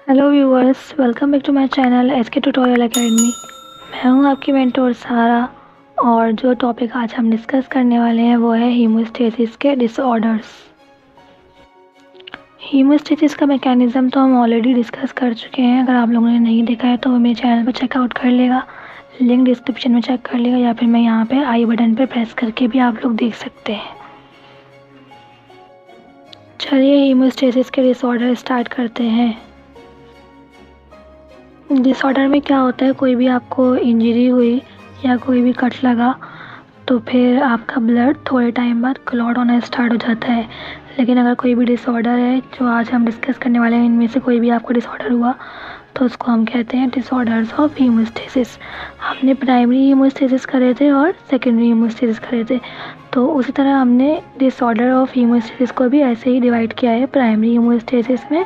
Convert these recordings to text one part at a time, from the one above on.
Hello viewers, welcome back to my channel SK tutorial academy. मैं हूं आपकी mentor सारा। और जो टॉपिक आज हम डिस्कस करने वाले हैं वो है हीमोस्टेसिस के डिसऑर्डर्स। हीमोस्टेसिस का मैकेनिज़्म तो हम ऑलरेडी डिस्कस कर चुके हैं। अगर आप लोगों ने नहीं देखा है तो वो मेरे चैनल पर चेकआउट कर लेगा, लिंक डिस्क्रिप्शन में चेक कर लेगा, या फिर मैं यहाँ पे आई बटन पर प्रेस करके भी आप लोग देख सकते हैं। चलिए हीमोस्टेसिस के डिसऑर्डर स्टार्ट करते हैं। डिसऑर्डर में क्या होता है, कोई भी आपको इंजरी हुई या कोई भी कट लगा तो फिर आपका ब्लड थोड़े टाइम बाद क्लॉट होना स्टार्ट हो जाता है। लेकिन अगर कोई भी डिसऑर्डर है जो आज हम डिस्कस करने वाले हैं, इनमें से कोई भी आपको डिसऑर्डर हुआ तो उसको हम कहते हैं डिसऑर्डर्स ऑफ हीमोस्टेसिस। हमने प्राइमरी हीमोस्टेसिस करे थे और सेकेंडरी हीमोस्टेसिस करे थे, तो उसी तरह हमने डिसऑर्डर ऑफ हीमोस्टेसिस को भी ऐसे ही डिवाइड किया है, प्राइमरी हीमोस्टेसिस में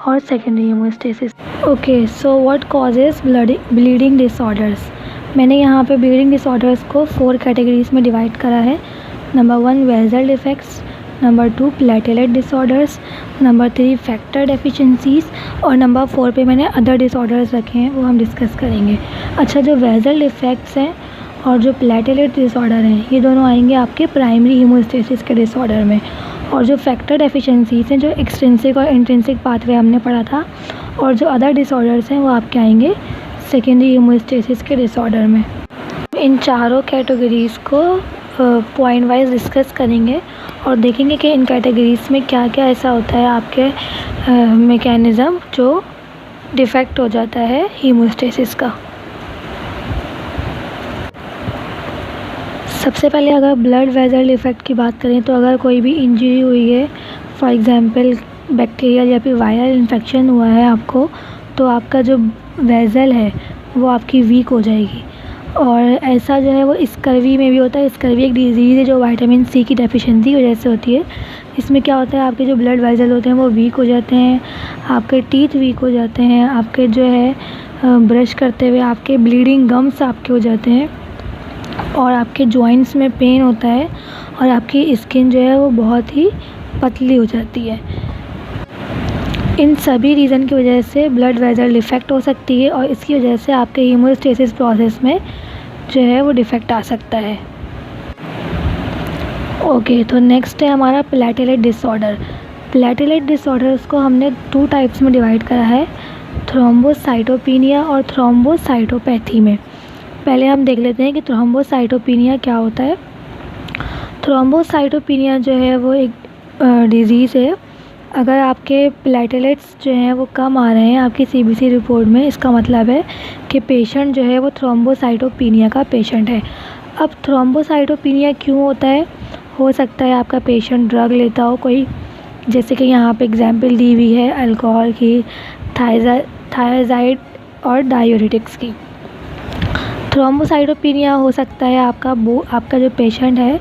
और secondary haemostasis. Okay, so what causes bleeding disorders. मैंने यहाँ पे ब्लीडिंग डिसऑर्डर्स को 4 कैटेगरीज में डिवाइड करा है। Number 1 vessel defects, number 2 platelet disorders, number 3 factor deficiencies, और नंबर 4 पे मैंने अदर डिसऑर्डर्स रखे हैं, वो हम डिस्कस करेंगे। अच्छा, जो वेजल डिफेक्ट्स हैं और जो प्लेटलेट डिसऑर्डर हैं, ये दोनों आएंगे आपके प्राइमरी हीमोस्टेसिस के डिसऑर्डर में। और जो फैक्टर डेफिशिएंसीज हैं, जो एक्सट्रिंसिक और इंट्रिंसिक पाथवे हमने पढ़ा था, और जो अदर डिसऑर्डर्स हैं वो आपके आएंगे सेकेंडरी हीमोस्टेसिस के डिसऑर्डर में। इन चारों कैटेगरीज़ को पॉइंट वाइज डिस्कस करेंगे और देखेंगे कि इन कैटेगरीज़ में क्या क्या ऐसा होता है आपके मैकेनिज़्म जो डिफेक्ट हो जाता है हीमोस्टेसिस का। सबसे पहले अगर ब्लड वेजल डिफेक्ट की बात करें तो अगर कोई भी इंजरी हुई है, फॉर एग्ज़ाम्पल बैक्टीरियल या फिर वायरल इन्फेक्शन हुआ है आपको, तो आपका जो वेजल है वो आपकी वीक हो जाएगी। और ऐसा जो है वो स्कर्वी में भी होता है। स्कर्वी एक डिजीज़ है जो विटामिन सी की डेफिशिएंसी की वजह से होती है। इसमें क्या होता है, आपके जो ब्लड वेजल होते हैं वो वीक हो जाते हैं, आपके टीथ वीक हो जाते हैं, आपके जो है ब्रश करते हुए आपके ब्लीडिंग गम्स आपके हो जाते हैं, और आपके जॉइंट्स में पेन होता है, और आपकी स्किन जो है वो बहुत ही पतली हो जाती है। इन सभी रीज़न की वजह से ब्लड वेजल डिफेक्ट हो सकती है, और इसकी वजह से आपके हीमोस्टेसिस प्रोसेस में जो है वो डिफेक्ट आ सकता है। ओके, तो नेक्स्ट है हमारा प्लेटलेट डिसऑर्डर। प्लेटलेट डिसऑर्डर्स को हमने 2 टाइप्स में डिवाइड करा है, थ्रोम्बोसाइटोपिनिया और थ्रोम्बोसाइटोपैथी में। पहले हम देख लेते हैं कि थ्रोम्बोसाइटोपिनिया क्या होता है। थ्रोम्बोसाइटोपिनिया जो है वो एक डिज़ीज़ है। अगर आपके प्लेटलेट्स जो हैं वो कम आ रहे हैं आपकी सीबीसी रिपोर्ट में, इसका मतलब है कि पेशेंट जो है वो थ्रोम्बोसाइटोपिनिया का पेशेंट है। अब थ्रोम्बोसाइटोपिनिया क्यों होता है, हो सकता है आपका पेशेंट ड्रग लेता हो कोई, जैसे कि यहाँ पे एग्जांपल दी हुई है अल्कोहल की, थायराइड और डायूरेटिक्स की। थ्रोम्बोसाइटोपिनिया हो सकता है आपका जो पेशेंट है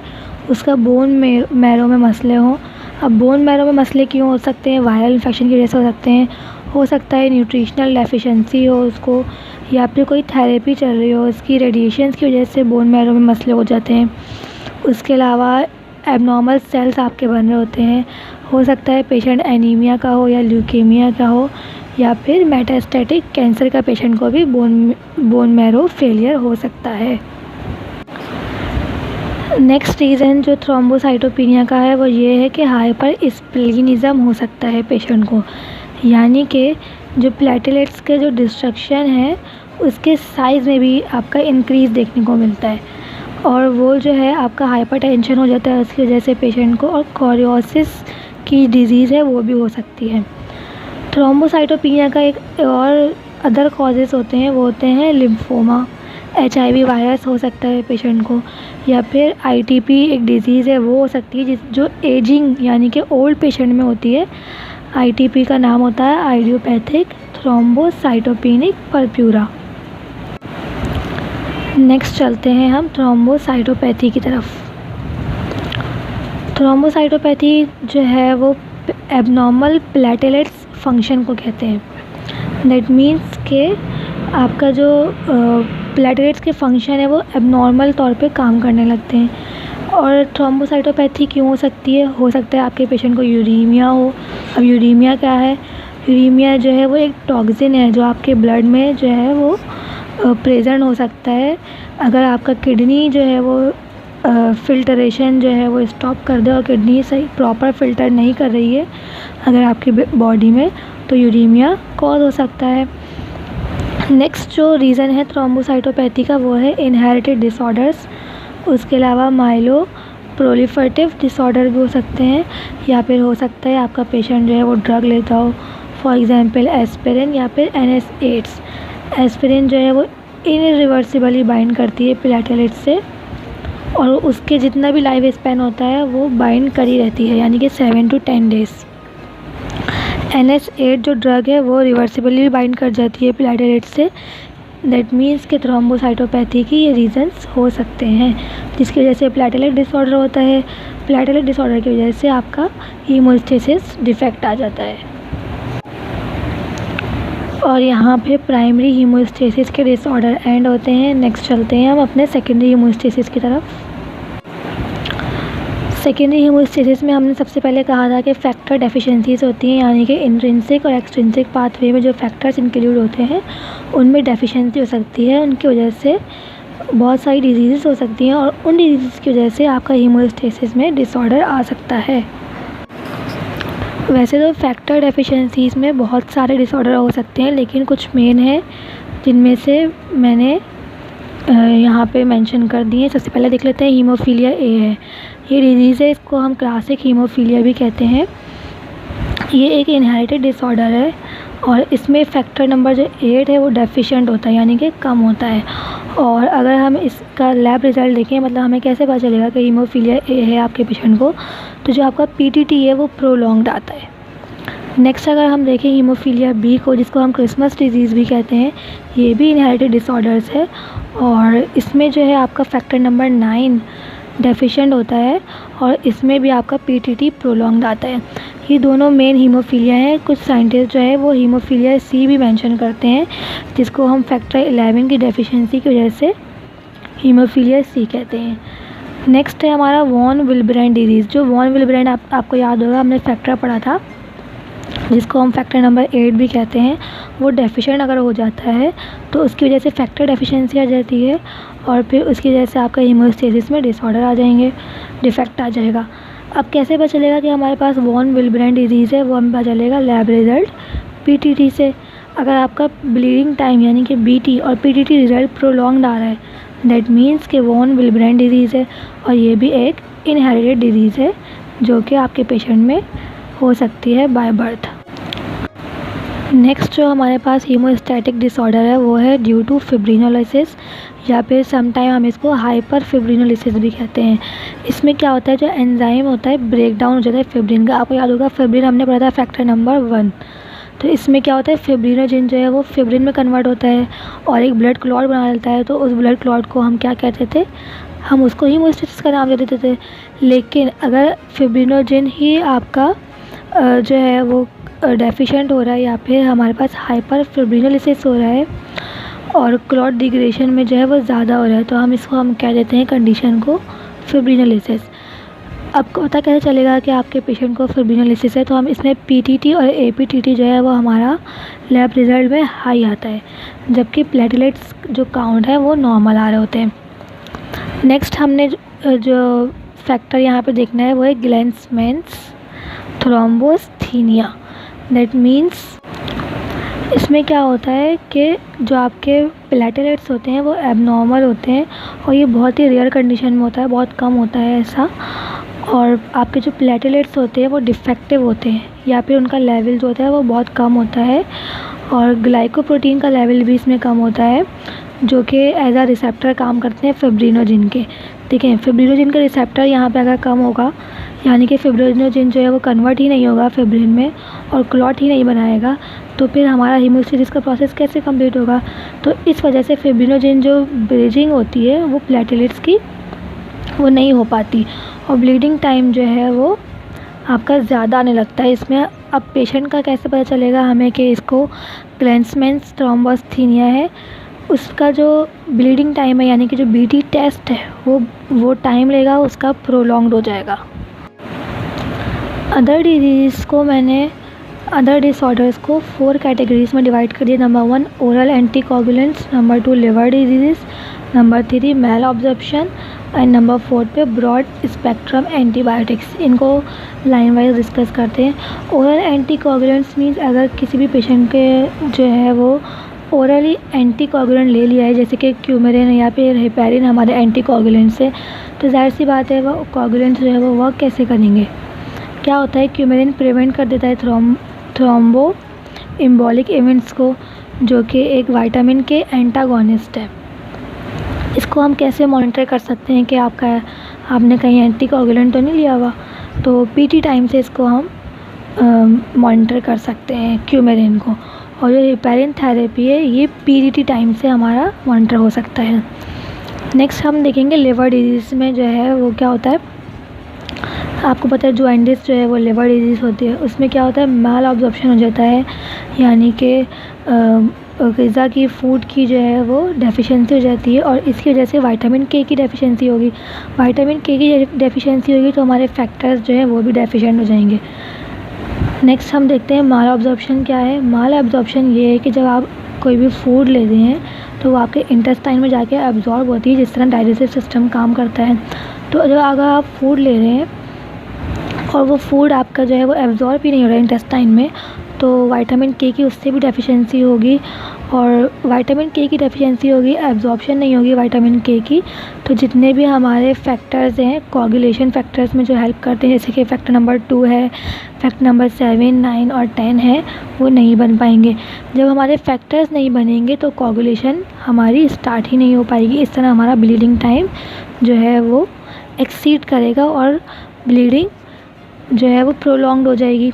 उसका बोन मैरो में मसले हों। अब बोन मैरो में मसले क्यों हो सकते हैं, वायरल इन्फेक्शन की वजह से हो सकते हैं, हो सकता है न्यूट्रिशनल डेफिशिएंसी हो उसको, या फिर कोई थेरेपी चल रही हो उसकी, रेडिएशंस की वजह से बोन मैरो में मसले हो जाते हैं। उसके अलावा एबनॉर्मल सेल्स आपके बन रहे होते हैं। हो सकता है पेशेंट एनीमिया का हो या ल्यूकेमिया का हो, या फिर मेटास्टैटिक कैंसर का पेशेंट को भी बोन मैरो फेलियर हो सकता है। नेक्स्ट रीज़न जो थ्रोम्बोसाइटोपिनिया का है वो ये है कि हाइपर स्प्लीनिज़म हो सकता है पेशेंट को, यानी कि जो प्लेटलेट्स के जो डिस्ट्रक्शन है उसके साइज़ में भी आपका इंक्रीज़ देखने को मिलता है, और वो जो है आपका हाइपरटेंशन हो जाता है उसकी वजह से पेशेंट को, और कोरियोसिस की डिज़ीज़ है वो भी हो सकती है। थ्रोम्बोसाइटोपिनिया का एक और अदर कॉजेज़ होते हैं, वो होते हैं लिम्फोमा, HIV वायरस हो सकता है पेशेंट को, या फिर ITP एक डिज़ीज़ है वो हो सकती है जो एजिंग यानी कि ओल्ड पेशेंट में होती है। ITP का नाम होता है आइडियोपैथिक थ्रोम्बोसाइटोपेनिक परप्यूरा। नेक्स्ट चलते हैं हम थ्रोम्बोसाइटोपैथी की तरफ। थ्रोम्बोसाइटोपैथी जो है वो एबनॉर्मल प्लेटलेट्स फंक्शन को कहते हैं। दैट मीन्स के आपका जो प्लेटलेट्स के फंक्शन है वो एबनॉर्मल तौर पे काम करने लगते हैं। और थ्रोम्बोसाइटोपैथी क्यों हो सकती है, हो सकता है आपके पेशेंट को यूरीमिया हो। अब यूरीमिया क्या है, यूरेमिया जो है वो एक टॉक्सिन है जो आपके ब्लड में जो है वो प्रेजेंट हो सकता है। अगर आपका किडनी जो है वो फ़िल्टरेशन जो है वो स्टॉप कर दे और किडनी सही प्रॉपर फ़िल्टर नहीं कर रही है अगर आपकी बॉडी में, तो यूरेमिया कॉज हो सकता है। नेक्स्ट जो रीज़न है थ्रोम्बोसाइटोपैथी का वो है इनहेरिटेड डिसऑर्डर्स। उसके अलावा माइलो प्रोलिफरेटिव डिसऑर्डर भी हो सकते हैं, या फिर हो सकता है आपका पेशेंट जो है वो ड्रग लेता हो, फॉर एग्जांपल एस्पिरिन या फिर NSAIDs। एस्पिरिन जो है वो इरिवर्सिबली बाइंड करती है प्लेटलेट्स से और उसके जितना भी लाइफ स्पैन होता है वो बाइंड करी रहती है, यानी कि 7 to 10 डेज़। NSAID जो ड्रग है वो रिवर्सिबली बाइंड कर जाती है प्लेटलेट्स से। दैट मीन्स कि थ्रोम्बोसाइटोपैथी की ये रीज़न्स हो सकते हैं, जिसकी वजह से प्लेटलेट डिसऑर्डर होता है। प्लेटलेट डिसऑर्डर की वजह से आपका हीमोस्टेसिस डिफेक्ट आ जाता है और यहाँ पे प्राइमरी हीमोस्टेसिस के डिसऑर्डर एंड होते हैं। नेक्स्ट चलते हैं हम अपने सेकेंडरी हीमोस्टेसिस की तरफ। सेकेंडरी हीमोस्टेसिस में हमने सबसे पहले कहा था कि फैक्टर डेफिशिएंसीज होती हैं, यानी कि इंट्रिंसिक और एक्सट्रिंसिक पाथवे में जो फैक्टर्स इंक्लूड होते हैं उनमें डेफिशिएंसी हो सकती है। उनकी वजह से बहुत सारी डिजीज़ हो सकती हैं और उन डिजीज़ की वजह से आपका हीमोस्टेसिस में डिसऑर्डर आ सकता है। वैसे तो फैक्टर डेफिशिएंसीज़ में बहुत सारे डिसऑर्डर हो सकते हैं, लेकिन कुछ मेन है जिनमें से मैंने यहाँ पे मेंशन कर दिए। सबसे पहले देख लेते हैं हीमोफीलिया ए है। ये डिजीज़ है, इसको हम क्लासिक हीमोफीलिया भी कहते हैं। ये एक इनहेरिटेड डिसऑर्डर है और इसमें फैक्टर नंबर जो 8 है वो डेफिशिएंट होता है, यानी कि कम होता है। और अगर हम इसका लैब रिज़ल्ट देखें, मतलब हमें कैसे पता चलेगा कि हीमोफीलिया ए है आपके पेशेंट को, तो जो आपका PTT है वो प्रोलॉन्ग्ड आता है। नेक्स्ट अगर हम देखें हीमोफीलिया बी को, जिसको हम क्रिसमस डिजीज़ भी कहते हैं, ये भी इनहेरिटेड डिसऑर्डर्स है और इसमें जो है आपका फैक्टर नंबर 9 डेफिशिएंट होता है और इसमें भी आपका PTT प्रोलॉन्ग्ड आता है। ये दोनों मेन हीमोफीलिया हैं। कुछ साइंटिस्ट जो है वो हीमोफीलिया सी भी मेंशन करते हैं, जिसको हम फैक्टर 11 की डेफिशिएंसी की वजह से हीमोफीलिया सी कहते हैं। नेक्स्ट है हमारा वॉन विल्ब्रेंड डिजीज़। जो वॉन विल्ब्रेंड आपको याद होगा, हमने फैक्टर पढ़ा था, जिसको हम फैक्टर नंबर 8 भी कहते हैं। वो डेफिशिएंट अगर हो जाता है तो उसकी वजह से फैक्टर डेफिशिएंसी आ जाती है और फिर उसकी वजह से आपका हीमोस्टेसिस में डिसऑर्डर आ जाएंगे, डिफेक्ट आ जाएगा। अब कैसे पता चलेगा कि हमारे पास वॉन विल्ब्रेंड डिजीज़ है? वो हमें पता चलेगा लैब रिज़ल्ट PTT से। अगर आपका ब्लीडिंग टाइम यानी कि BT और PTT रिज़ल्ट प्रोलॉन्ग्ड आ रहा है, दैट मीन्स कि वॉन विल्ब्रेंड डिजीज़ है और ये भी एक इनहेरिटेड डिजीज़ है जो कि आपके पेशेंट में हो सकती है बाय बर्थ। नेक्स्ट जो हमारे पास हीमोस्टैटिक डिसऑर्डर है वो है ड्यू टू फिब्रिनोलिसिस, या फिर समटाइम हम इसको हाइपर फिब्रिनोलिसिस भी कहते हैं। इसमें क्या होता है, जो एंजाइम होता है ब्रेक डाउन हो जाता है फिब्रिन का। आपको याद होगा फिब्रिन हमने पढ़ा था फैक्टर नंबर 1। तो इसमें क्या होता है, फिब्रिनोजेन जो है वो फिब्रिन में कन्वर्ट होता है और एक ब्लड क्लॉट बना लेता है। तो उस ब्लड क्लॉट को हम क्या कहते थे, हम उसको हीमोस्टैसिस का नाम दे देते थे। लेकिन अगर फिब्रिनोजेन ही आपका जो है वो डेफिशिएंट हो रहा है या फिर हमारे पास हाइपर फिब्रिनोलिसिस हो रहा है और क्लॉट डिग्रेडेशन में जो है वो ज़्यादा हो रहा है, तो हम कह देते हैं कंडीशन को फिब्रिनोलिसिस। आपको पता कैसे चलेगा कि आपके पेशेंट को फिब्रिनोलिसिस है? तो हम इसमें PTT और APTT जो है वो हमारा लैब रिज़ल्ट में हाई आता है, जबकि प्लेटलेट्स जो काउंट है वो नॉर्मल आ रहे होते हैं। नेक्स्ट हमने जो फैक्टर यहाँ पे देखना है वो है ग्लेन्समैन्स थ्रोम्बोस्थीनिया। दैट मीन्स इसमें क्या होता है कि जो आपके प्लेटलेट्स होते हैं वो एबनॉर्मल होते हैं और ये बहुत ही रेयर कंडीशन में होता है, बहुत कम होता है ऐसा। और आपके जो प्लेटलेट्स होते हैं वो डिफेक्टिव होते हैं या फिर उनका लेवल जो होता है वो बहुत कम होता है और ग्लाइकोप्रोटीन का लेवल भी इसमें कम होता है, जो कि एज अ रिसेप्टर काम करते हैं फिब्रिनोजिन के। ठीक है, फिब्रिनोजिन का रिसेप्टर यहाँ पे अगर कम होगा, यानी कि फिब्रिनोजिन जो है वो कन्वर्ट ही नहीं होगा फिब्रिन में और क्लॉट ही नहीं बनाएगा, तो फिर हमारा हीमोस्टेसिस का प्रोसेस कैसे कंप्लीट होगा? तो इस वजह से फिब्रिनोजिन जो ब्रिजिंग होती है वो प्लेटलेट्स की वो नहीं हो पाती और ब्लीडिंग टाइम जो है वो आपका ज़्यादा आने लगता है इसमें। अब पेशेंट का कैसे पता चलेगा हमें कि इसको ग्लेन्समैन्स थ्रोम्बोस्थीनिया है? उसका जो ब्लीडिंग टाइम है यानी कि जो BT टेस्ट है वो टाइम लेगा, उसका प्रोलॉन्ग्ड हो जाएगा। अदर डिजीज़ को मैंने अदर डिसऑर्डर्स को 4 कैटेगरीज में डिवाइड कर दिया। Number 1 oral anticoagulants, number 2 liver diseases, number 3 malabsorption and number 4 पे ब्रॉड स्पेक्ट्रम एंटीबायोटिक्स। इनको लाइन वाइज डिस्कस करते हैं। ओरल एंटीकोगुलेंट्स मीन्स अगर किसी भी पेशेंट के जो है वो ओरली एंटीकोगुलेंट ले लिया है, जैसे कि क्यूमेरिन या फिर हेपेरिन हमारे एंटीकोगुलेंट्स है, तो जाहिर सी बात है वो कोगुलेंट्स जो है वो वर्क कैसे करेंगे। क्या होता है, क्यूमेरिन प्रिवेंट कर देता है थ्रोम्बो एम्बोलिक इवेंट्स को, जो कि एक विटामिन के एंटागोनिस्ट है। इसको हम कैसे मॉनिटर कर सकते हैं कि आपने कहीं एंटीकोगुलेंट तो नहीं लिया हुआ, तो पीटी टाइम से इसको हम मॉनिटर कर सकते हैं क्यूमेरिन को। और जो हेपेरिन थेरेपी है ये पीडीटी टाइम से हमारा मॉनिटर हो सकता है। नेक्स्ट हम देखेंगे लिवर डिजीज़ में जो है वो क्या होता है। आपको पता है जॉइंटिस जो है वो लिवर डिजीज़ होती है। उसमें क्या होता है, माल ऑब्जॉर्प्शन हो जाता है, यानी कि ग़िज़ा की फूड की जो है वो डेफिशिएंसी हो जाती है और इसकी वजह से विटामिन के की डेफिशिएंसी होगी। विटामिन के की डेफिशिएंसी होगी तो हमारे फैक्टर्स जो है वो भी डेफिशिएंट हो जाएंगे। नेक्स्ट हम देखते हैं माल ऑब्जॉर्प्शन क्या है। माल ऑब्जॉर्प्शन ये है कि जब आप कोई भी फूड लेते हैं तो वो आपके इंटेस्टाइन में जाके एब्जॉर्ब होती है, जिस तरह डाइजेस्टिव सिस्टम काम करता है। तो जब अगर आप फूड ले रहे हैं और वो फूड आपका जो है वो एब्जॉर्ब ही नहीं हो रहा है इंटेस्टाइन में, तो विटामिन के की उससे भी डेफिशिएंसी होगी। और विटामिन के की डेफिशिएंसी होगी, एब्जॉर्प्शन नहीं होगी विटामिन के की, तो जितने भी हमारे फैक्टर्स हैं कोagulation फैक्टर्स में जो हेल्प करते हैं, जैसे कि फैक्टर नंबर 2 है, फैक्टर नंबर 7, 9 और 10 है, वो नहीं बन पाएंगे। जब हमारे फैक्टर्स नहीं बनेंगे तो कोagulation हमारी स्टार्ट ही नहीं हो पाएगी। इस तरह हमारा ब्लीडिंग टाइम जो है वो एक्सीड करेगा और ब्लीडिंग जो है वो प्रोलॉन्ग्ड हो जाएगी।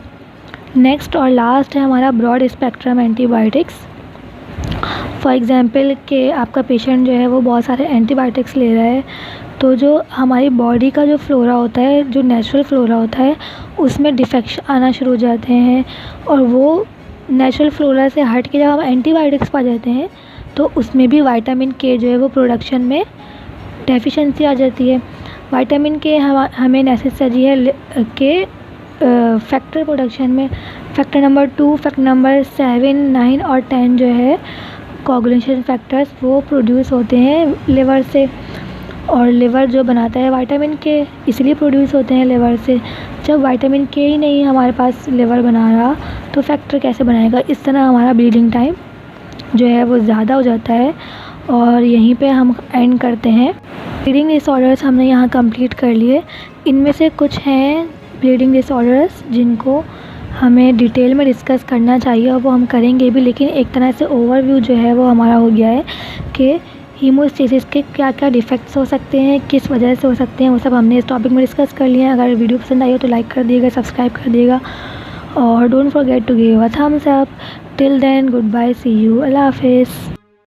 नेक्स्ट और लास्ट है हमारा broad spectrum antibiotics. For example कि आपका पेशेंट जो है वो बहुत सारे एंटीबायोटिक्स ले रहा है, तो जो हमारी बॉडी का जो फ्लोरा होता है, जो नेचुरल फ्लोरा होता है, उसमें डिफेक्शन आना शुरू हो जाते हैं और वो नेचुरल फ्लोरा से हट के जब हम एंटीबायोटिक्स पा जाते हैं तो उसमें भी विटामिन के जो है वो प्रोडक्शन में डेफिशिएंसी आ जाती है। विटामिन के हमें नेसेसरी है के फैक्टर प्रोडक्शन में। फैक्टर नंबर 2, फैक्टर नंबर 7, 9 और 10 जो है कोagulation फैक्टर्स वो प्रोड्यूस होते हैं लिवर से, और लिवर जो बनाता है विटामिन के, इसलिए प्रोड्यूस होते हैं लिवर से। जब विटामिन के ही नहीं हमारे पास लिवर बना रहा तो फैक्टर कैसे बनाएगा। इस तरह हमारा ब्लीडिंग टाइम जो है वो ज़्यादा हो जाता है। और यहीं पे हम एंड करते हैं। ब्लीडिंग डिसऑर्डर्स हमने यहाँ कंप्लीट कर लिए। इनमें से कुछ हैं ब्लीडिंग डिसऑर्डर्स जिनको हमें डिटेल में डिस्कस करना चाहिए और वो हम करेंगे भी, लेकिन एक तरह से ओवरव्यू जो है वो हमारा हो गया है कि हीमोस्टेसिस के क्या क्या डिफेक्ट्स हो सकते हैं, किस वजह से हो सकते हैं, वो सब हमने इस टॉपिक में डिस्कस कर लिया है। अगर वीडियो पसंद आई हो तो लाइक कर दिएगा, सब्सक्राइब कर दिएगा और don't forget to give a thumbs up. Till then goodbye, see you, अल्लाह हाफिज़।